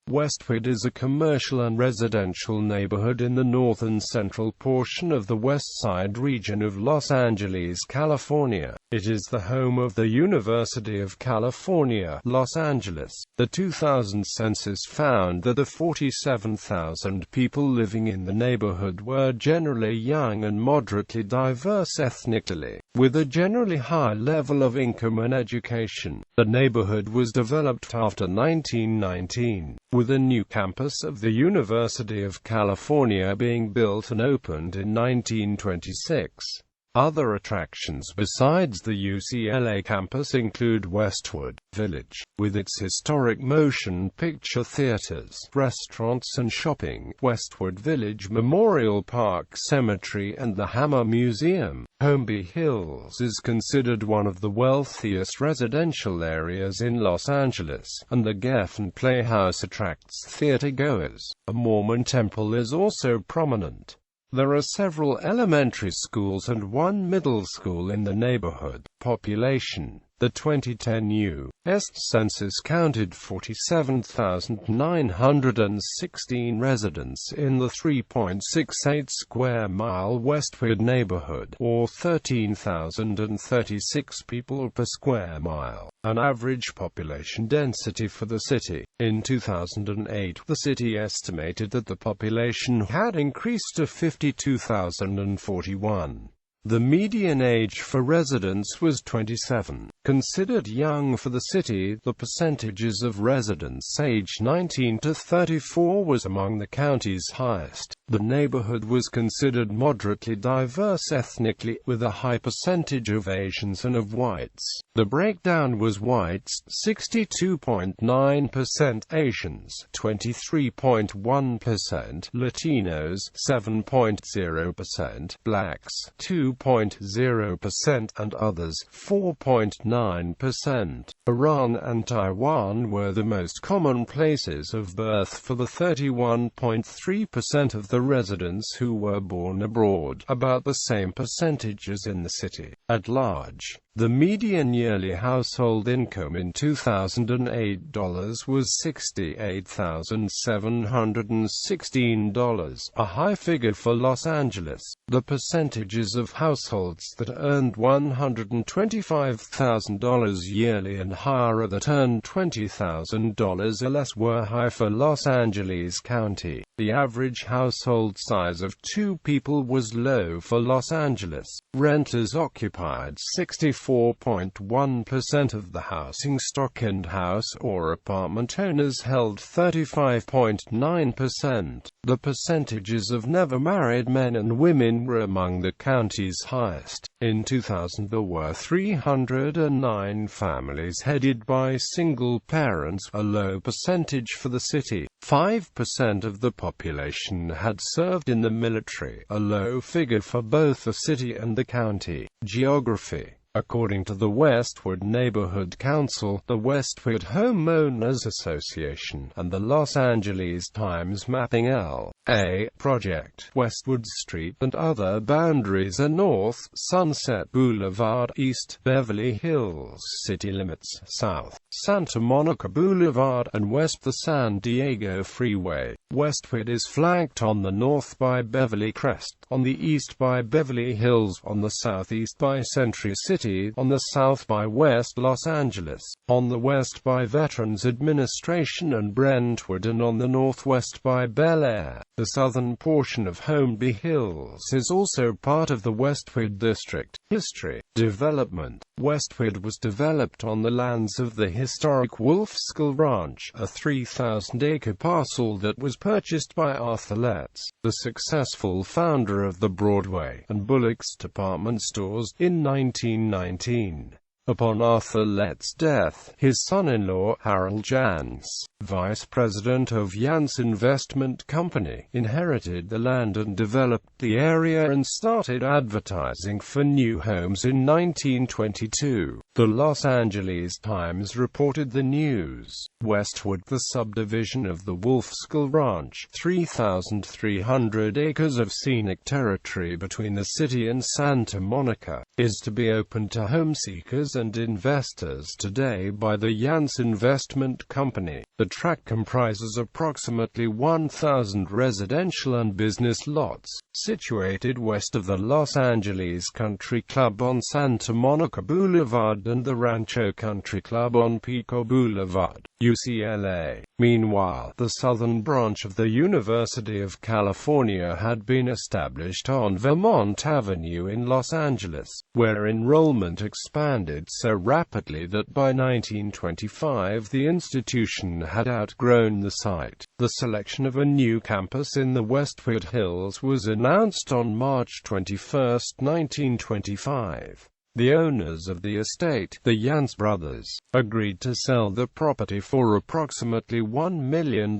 Westwood is a commercial and residential neighborhood in the north and central portion of the Westside region of Los Angeles, California. It is the home of the University of California, Los Angeles. The 2000 census found that the 47,000 people living in the neighborhood were generally young and moderately diverse ethnically, with a generally high level of income and education. The neighborhood was developed after 1919, with a new campus of the University of California being built and opened in 1926. Other attractions besides the UCLA campus include Westwood Village, with its historic motion picture theaters, restaurants and shopping, Westwood Village Memorial Park Cemetery and the Hammer Museum. Holmby Hills is considered one of the wealthiest residential areas in Los Angeles, and the Geffen Playhouse attracts theater-goers. A Mormon temple is also prominent. There are several elementary schools and one middle school in the neighborhood. Population. The 2010 U.S. Census counted 47,916 residents in the 3.68 square mile Westwood neighborhood, or 13,036 people per square mile, an average population density for the city. In 2008, the city estimated that the population had increased to 52,041. The median age for residents was 27. Considered young for the city, the percentages of residents aged 19 to 34 was among the county's highest. The neighborhood was considered moderately diverse ethnically, with a high percentage of Asians and of whites. The breakdown was whites, 62.9%, Asians, 23.1%, Latinos, 7.0%, blacks, 2.0%, and others, 4.9%. Iran and Taiwan were the most common places of birth for the 31.3% of the residents who were born abroad, about the same percentage as in the city at large. The median yearly household income in 2008 was $68,716, a high figure for Los Angeles. The percentages of households that earned $125,000 yearly and higher that earned $20,000 or less were high for Los Angeles County. The average household size of 2 people was low for Los Angeles. Renters occupied 64.1% of the housing stock, and house or apartment owners held 35.9%. The percentages of never married men and women were among the county's highest. In 2000, there were 309 families headed by single parents, a low percentage for the city. 5% of the population had served in the military, a low figure for both the city and the county. Geography. According to the Westwood Neighborhood Council, the Westwood Homeowners Association, and the Los Angeles Times Mapping L.A. project, Westwood Street and other boundaries are North, Sunset Boulevard, East, Beverly Hills city limits, South, Santa Monica Boulevard, and West, the San Diego Freeway. Westwood is flanked on the north by Beverly Crest, on the east by Beverly Hills, on the southeast by Century City, on the south by West Los Angeles, on the west by Veterans Administration and Brentwood, and on the northwest by Bel Air. The southern portion of Holmby Hills is also part of the Westwood District. History. Development. Westwood was developed on the lands of the historic Wolf Skull Ranch, a 3,000-acre parcel that was purchased by Arthur Letts, the successful founder of the Broadway and Bullock's department stores, in 1919. Upon Arthur Letts' death, his son-in-law, Harold Jans, vice president of Jans Investment Company, inherited the land and developed the area and started advertising for new homes in 1922. The Los Angeles Times reported the news. Westwood, the subdivision of the Wolf Skull Ranch, 3,300 acres of scenic territory between the city and Santa Monica, is to be open to home seekers and investors today by the Yance Investment Company. The tract comprises approximately 1,000 residential and business lots, situated west of the Los Angeles Country Club on Santa Monica Boulevard and the Rancho Country Club on Pico Boulevard, UCLA. Meanwhile, the southern branch of the University of California had been established on Vermont Avenue in Los Angeles, where enrollment expanded so rapidly that by 1925 the institution had outgrown the site. The selection of a new campus in the Westwood Hills was announced on March 21, 1925. The owners of the estate, the Yance brothers, agreed to sell the property for approximately $1 million,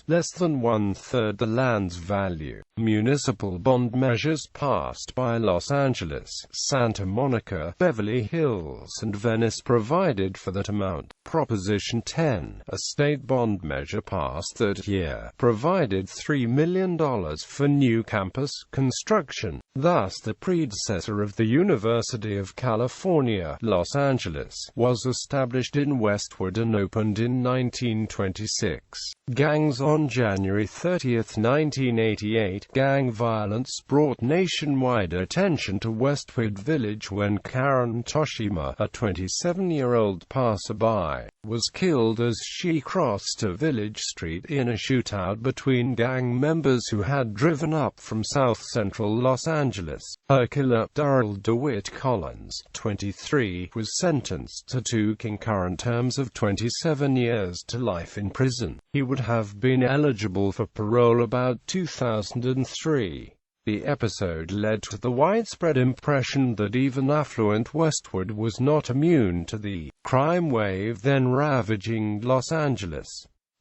less than one-third the land's value. Municipal bond measures passed by Los Angeles, Santa Monica, Beverly Hills, and Venice provided for that amount. Proposition 10, a state bond measure passed that year, provided $3 million for new campus construction. Thus, the predecessor of the University of California, Los Angeles, was established in Westwood and opened in 1926. Gangs. On January 30, 1988, gang violence brought nationwide attention to Westwood Village when Karen Toshima, a 27-year-old passerby, was killed as she crossed a village street in a shootout between gang members who had driven up from south-central Los Angeles. Her killer, Darrell DeWitt Collins, 23, was sentenced to 2 concurrent terms of 27 years to life in prison. He would have been eligible for parole about 2003. The episode led to the widespread impression that even affluent Westwood was not immune to the crime wave then ravaging Los Angeles.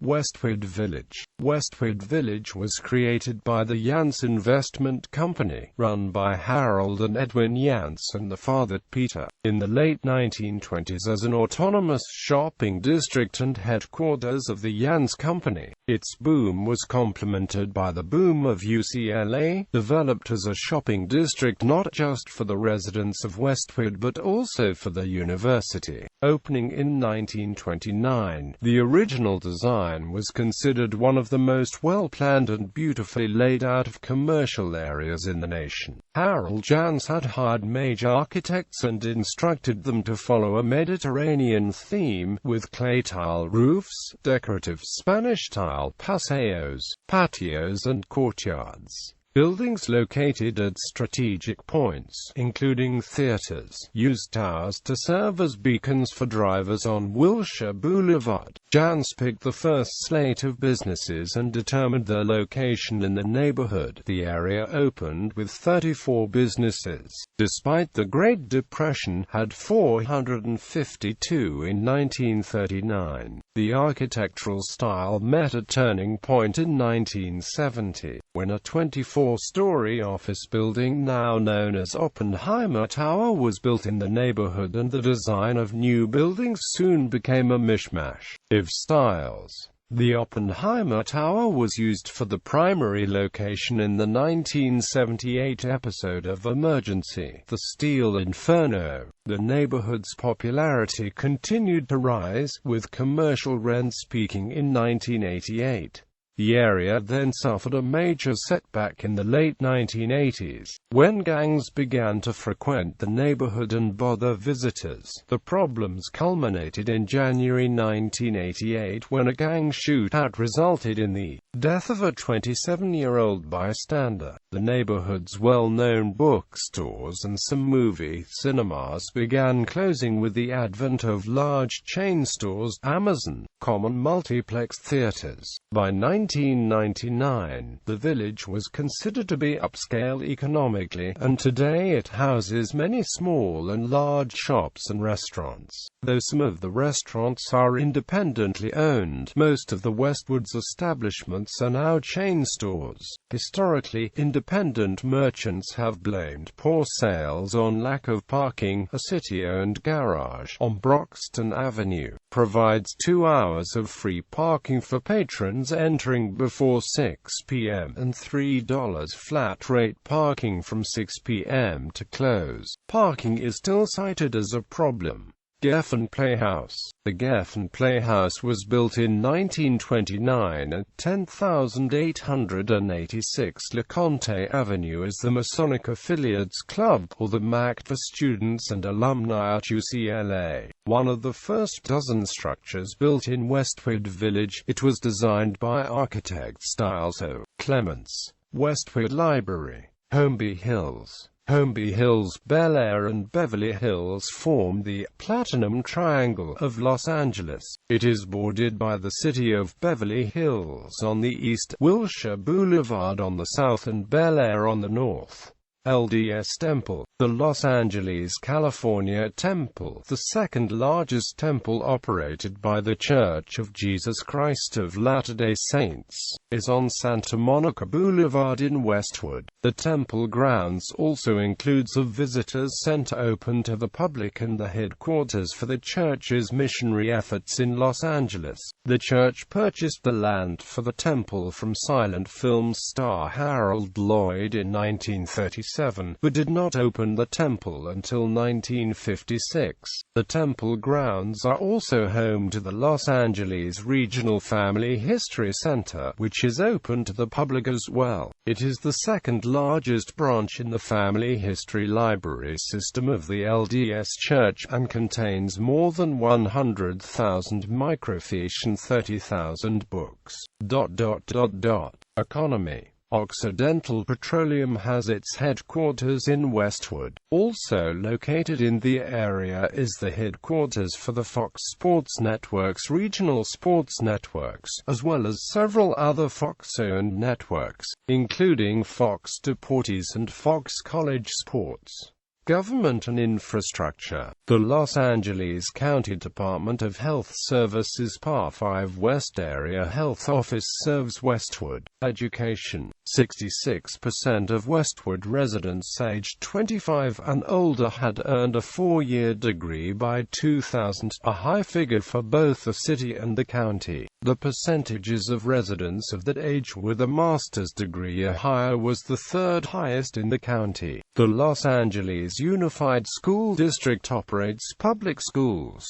Westwood Village. Westwood Village was created by the Yance Investment Company, run by Harold and Edwin Yance and the father, Peter, in the late 1920s as an autonomous shopping district and headquarters of the Yance Company. Its boom was complemented by the boom of UCLA, developed as a shopping district not just for the residents of Westwood but also for the university. Opening in 1929, the original design was considered one of the most well-planned and beautifully laid out of commercial areas in the nation. Harold Yance had hired major architects and instructed them to follow a Mediterranean theme, with clay tile roofs, decorative Spanish tile paseos, patios and courtyards. Buildings located at strategic points, including theaters, used towers to serve as beacons for drivers on Wilshire Boulevard. Yance picked the first slate of businesses and determined their location in the neighborhood. The area opened with 34 businesses. Despite the Great Depression, had 452 in 1939. The architectural style met a turning point in 1970, when a 24-story office building now known as Oppenheimer Tower was built in the neighborhood, and the design of new buildings soon became a mishmash of styles. The Oppenheimer Tower was used for the primary location in the 1978 episode of Emergency, The Steel Inferno. The neighborhood's popularity continued to rise, with commercial rents peaking in 1988. The area then suffered a major setback in the late 1980s, when gangs began to frequent the neighborhood and bother visitors. The problems culminated in January 1988 when a gang shootout resulted in the death of a 27-year-old bystander. The neighborhood's well-known bookstores and some movie cinemas began closing with the advent of large chain stores, Amazon, common multiplex theaters. By 1999, the village was considered to be upscale economically, and today it houses many small and large shops and restaurants. Though some of the restaurants are independently owned, most of the Westwood's establishments are now chain stores. Historically, independent merchants have blamed poor sales on lack of parking. A city-owned garage on Broxton Avenue provides 2 hours of free parking for patrons entering entering before 6 p.m. and $3 flat rate parking from 6 p.m. to close. Parking is still cited as a problem. Geffen Playhouse. The Geffen Playhouse was built in 1929 at 10,886 LeConte Avenue as the Masonic Affiliates Club, or the MAC, for students and alumni at UCLA. One of the first dozen structures built in Westwood Village, it was designed by architect Styles O. Clements. Westwood Library. Holmby Hills. Holmby Hills, Bel Air and Beverly Hills form the Platinum Triangle of Los Angeles. It is bordered by the city of Beverly Hills on the east, Wilshire Boulevard on the south, and Bel Air on the north. LDS Temple. The Los Angeles, California Temple, the second largest temple operated by The Church of Jesus Christ of Latter-day Saints, is on Santa Monica Boulevard in Westwood. The temple grounds also includes a visitors center open to the public and the headquarters for the church's missionary efforts in Los Angeles. The church purchased the land for the temple from silent film star Harold Lloyd in 1937, but did not open the temple until 1956. The temple grounds are also home to the Los Angeles Regional Family History Center, which is open to the public as well. It is the second largest branch in the family history library system of the LDS Church, and contains more than 100,000 microfiche and 30,000 books. Economy. Occidental Petroleum has its headquarters in Westwood. Also located in the area is the headquarters for the Fox Sports Network's regional sports networks, as well as several other Fox-owned networks, including Fox Deportes and Fox College Sports. Government and infrastructure. The Los Angeles County Department of Health Services Par 5 West Area Health Office serves Westwood. Education. 66% of Westwood residents aged 25 and older had earned a 4-year degree by 2000, a high figure for both the city and the county. The percentages of residents of that age with a master's degree or higher was the third highest in the county. The Los Angeles Unified School District operates public schools.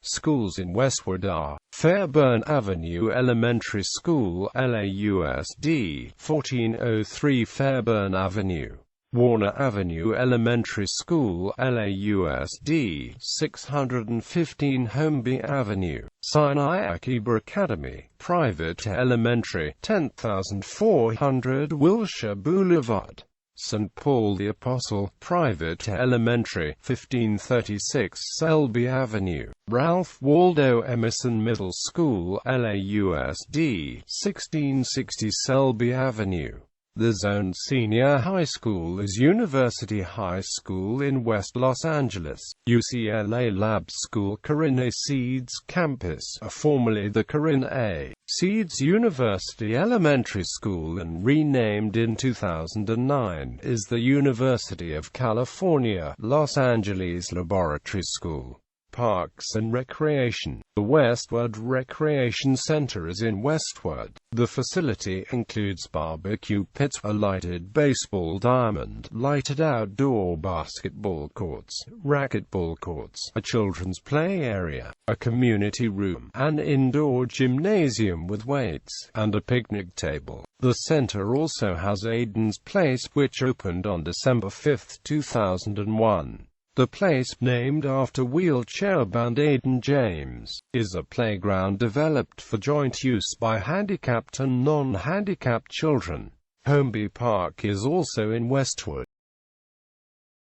Schools in Westwood are Fairburn Avenue Elementary School, LAUSD, 1403 Fairburn Avenue; Warner Avenue Elementary School, LAUSD, 615 Holmby Avenue; Sinai Akiba Academy, Private Elementary, 10,400 Wilshire Boulevard; St. Paul the Apostle, Private Elementary, 1536 Selby Avenue; Ralph Waldo Emerson Middle School, LAUSD, 1660 Selby Avenue. The zoned senior high school is University High School in West Los Angeles. UCLA Lab School Corinne A. Seeds Campus, formerly the Corinne A. Seeds University Elementary School and renamed in 2009, is the University of California, Los Angeles Laboratory School. Parks and Recreation. The Westwood Recreation Center is in Westwood. The facility includes barbecue pits, a lighted baseball diamond, lighted outdoor basketball courts, racquetball courts, a children's play area, a community room, an indoor gymnasium with weights, and a picnic table. The center also has Aiden's Place, which opened on December 5, 2001. The place, named after wheelchair-bound Aiden James, is a playground developed for joint use by handicapped and non-handicapped children. Holmby Park is also in Westwood.